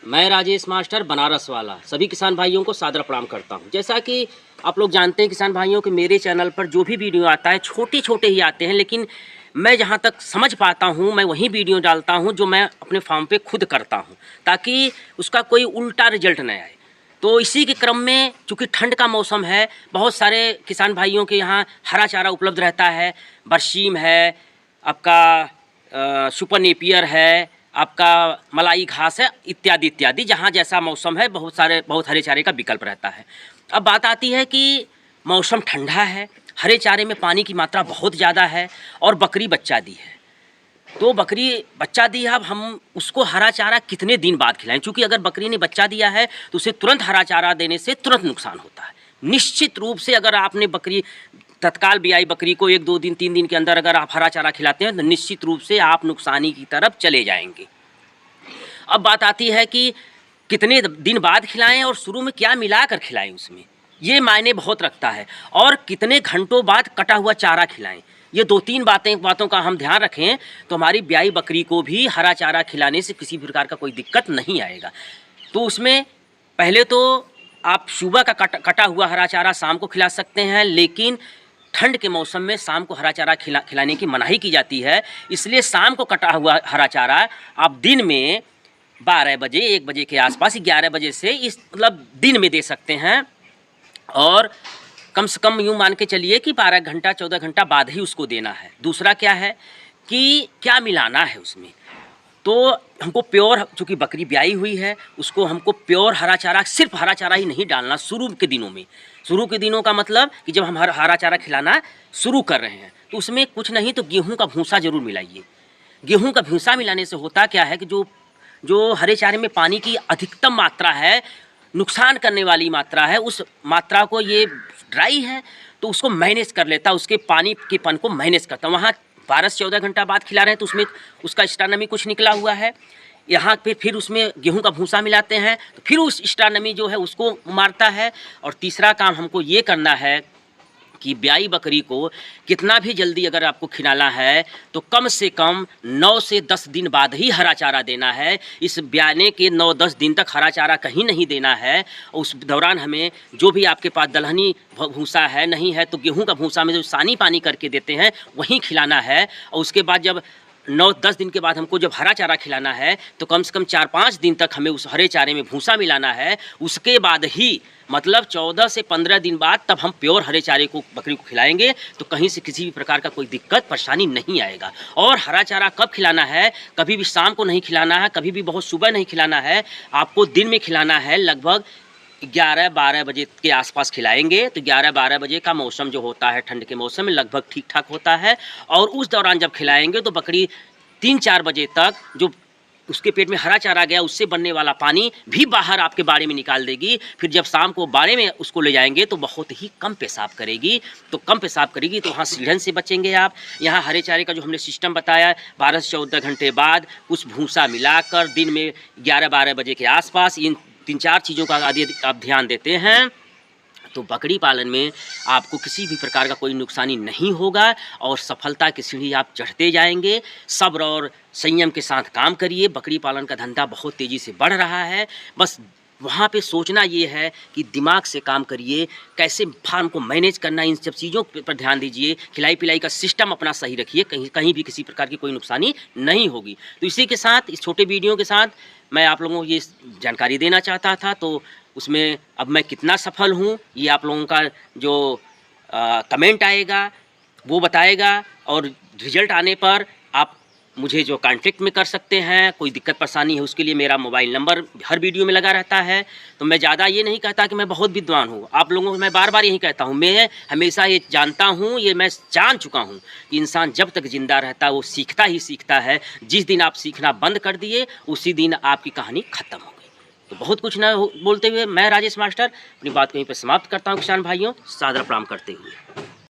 मैं राजेश मास्टर बनारस वाला सभी किसान भाइयों को सादर प्रणाम करता हूं। जैसा कि आप लोग जानते हैं किसान भाइयों कि मेरे चैनल पर जो भी वीडियो आता है छोटे छोटे ही आते हैं, लेकिन मैं जहां तक समझ पाता हूं मैं वही वीडियो डालता हूं जो मैं अपने फार्म पे खुद करता हूं, ताकि उसका कोई उल्टा रिजल्ट न आए। तो इसी के क्रम में चूँकि ठंड का मौसम है, बहुत सारे किसान भाइयों के यहाँ हरा चारा उपलब्ध रहता है। बरसीम है, आपका सुपर नेपियर है, आपका मलाई घास है, इत्यादि इत्यादि। जहाँ जैसा मौसम है बहुत हरे चारे का विकल्प रहता है। अब बात आती है कि मौसम ठंडा है, हरे चारे में पानी की मात्रा बहुत ज़्यादा है और बकरी बच्चा दी है। तो बकरी बच्चा दी है, अब हम उसको हरा चारा कितने दिन बाद खिलाएं? क्योंकि अगर बकरी ने बच्चा दिया है तो उसे तुरंत हरा चारा देने से तुरंत नुकसान होता है। निश्चित रूप से अगर आपने बकरी तत्काल ब्याई बकरी को 1 2 दिन 3 दिन के अंदर अगर आप हरा चारा खिलाते हैं तो निश्चित रूप से आप नुकसानी की तरफ चले जाएंगे। अब बात आती है कि कितने दिन बाद खिलाएं और शुरू में क्या मिलाकर खिलाएं, उसमें ये मायने बहुत रखता है। और कितने घंटों बाद कटा हुआ चारा खिलाएं, ये 2-3 बातों का हम ध्यान रखें तो हमारी ब्याई बकरी को भी हरा चारा खिलाने से किसी प्रकार का कोई दिक्कत नहीं आएगा। तो उसमें पहले तो आप सुबह का कटा हुआ हरा चारा शाम को खिला सकते हैं, लेकिन ठंड के मौसम में शाम को हरा चारा खिलाने की मनाही की जाती है। इसलिए शाम को कटा हुआ हरा चारा आप दिन में 12 बजे 1 बजे के आसपास 11 बजे से इस मतलब दिन में दे सकते हैं। और कम से कम यूँ मान के चलिए कि 12 घंटा 14 घंटा बाद ही उसको देना है। दूसरा क्या है कि क्या मिलाना है उसमें, तो हमको प्योर, चूँकि बकरी ब्याई हुई है उसको हमको प्योर हरा चारा, सिर्फ हरा चारा ही नहीं डालना शुरू के दिनों में। शुरू के दिनों का मतलब कि जब हम हरा चारा खिलाना शुरू कर रहे हैं तो उसमें कुछ नहीं तो गेहूं का भूसा ज़रूर मिलाइए। गेहूं का भूसा मिलाने से होता क्या है कि जो हरे चारे में पानी की अधिकतम मात्रा है, नुकसान करने वाली मात्रा है, उस मात्रा को ये ड्राई है तो उसको मैनेज कर लेता, उसके पानी के पन को मैनेज करता। वहाँ 12 से 14 घंटा बाद खिला रहे हैं तो उसमें उसका स्टार नमी कुछ निकला हुआ है। यहाँ पे फिर उसमें गेहूं का भूसा मिलाते हैं तो फिर उस स्टार नमी जो है उसको मारता है। और तीसरा काम हमको ये करना है कि ब्याई बकरी को कितना भी जल्दी अगर आपको खिलाना है तो कम से कम 9 से 10 दिन बाद ही हरा चारा देना है। इस ब्याने के 9-10 दिन तक हरा चारा कहीं नहीं देना है। उस दौरान हमें जो भी आपके पास दलहनी भूसा है, नहीं है तो गेहूं का भूसा में जो सानी पानी करके देते हैं वहीं खिलाना है। और उसके बाद जब 9-10 दिन के बाद हमको जब हरा चारा खिलाना है तो कम से कम 4-5 दिन तक हमें उस हरे चारे में भूसा मिलाना है। उसके बाद ही मतलब 14 से 15 दिन बाद तब हम प्योर हरे चारे को बकरी को खिलाएंगे तो कहीं से किसी भी प्रकार का कोई दिक्कत परेशानी नहीं आएगा। और हरा चारा कब खिलाना है, कभी भी शाम को नहीं खिलाना है, कभी भी बहुत सुबह नहीं खिलाना है, आपको दिन में खिलाना है। लगभग 11-12 बजे के आसपास खिलाएंगे तो 11-12 बजे का मौसम जो होता है ठंड के मौसम में लगभग ठीक ठाक होता है। और उस दौरान जब खिलाएंगे तो बकरी 3-4 बजे तक जो उसके पेट में हरा चारा गया उससे बनने वाला पानी भी बाहर आपके बाड़े में निकाल देगी। फिर जब शाम को बाड़े में उसको ले जाएंगे तो बहुत ही कम पेशाब करेगी। तो कम पेशाब करेगी तो वहाँ सीढ़न से बचेंगे आप। यहाँ हरे चारे का जो हमने सिस्टम बताया 12 से 14 घंटे बाद कुछ भूसा मिलाकर दिन में 11-12 बजे के आसपास इन 3-4 चीज़ों का यदि आप ध्यान देते हैं तो बकरी पालन में आपको किसी भी प्रकार का कोई नुकसानी नहीं होगा और सफलता की सीढ़ी आप चढ़ते जाएंगे। सब्र और संयम के साथ काम करिए। बकरी पालन का धंधा बहुत तेज़ी से बढ़ रहा है। बस वहाँ पे सोचना ये है कि दिमाग से काम करिए, कैसे फार्म को मैनेज करना, इन सब चीज़ों पर ध्यान दीजिए। खिलाई पिलाई का सिस्टम अपना सही रखिए, कहीं भी किसी प्रकार की कोई नुकसानी नहीं होगी। तो इसी के साथ, इस छोटे वीडियो के साथ मैं आप लोगों को ये जानकारी देना चाहता था। तो उसमें अब मैं कितना सफल हूँ ये आप लोगों का जो कमेंट आएगा वो बताएगा। और रिजल्ट आने पर आप मुझे जो कांटेक्ट में कर सकते हैं। कोई दिक्कत परेशानी है उसके लिए मेरा मोबाइल नंबर हर वीडियो में लगा रहता है। तो मैं ज़्यादा ये नहीं कहता कि मैं बहुत विद्वान हूँ, आप लोगों को मैं बार बार यही कहता हूँ, मैं हमेशा ये जानता हूँ, ये मैं जान चुका हूँ कि इंसान जब तक ज़िंदा रहता है वो सीखता ही सीखता है। जिस दिन आप सीखना बंद कर दिए उसी दिन आपकी कहानी ख़त्म हो गई। तो बहुत कुछ ना बोलते हुए मैं राजेश मास्टर अपनी बात कहीं पर समाप्त करता हूँ। किसान भाइयों सादर प्रणाम करते हुए।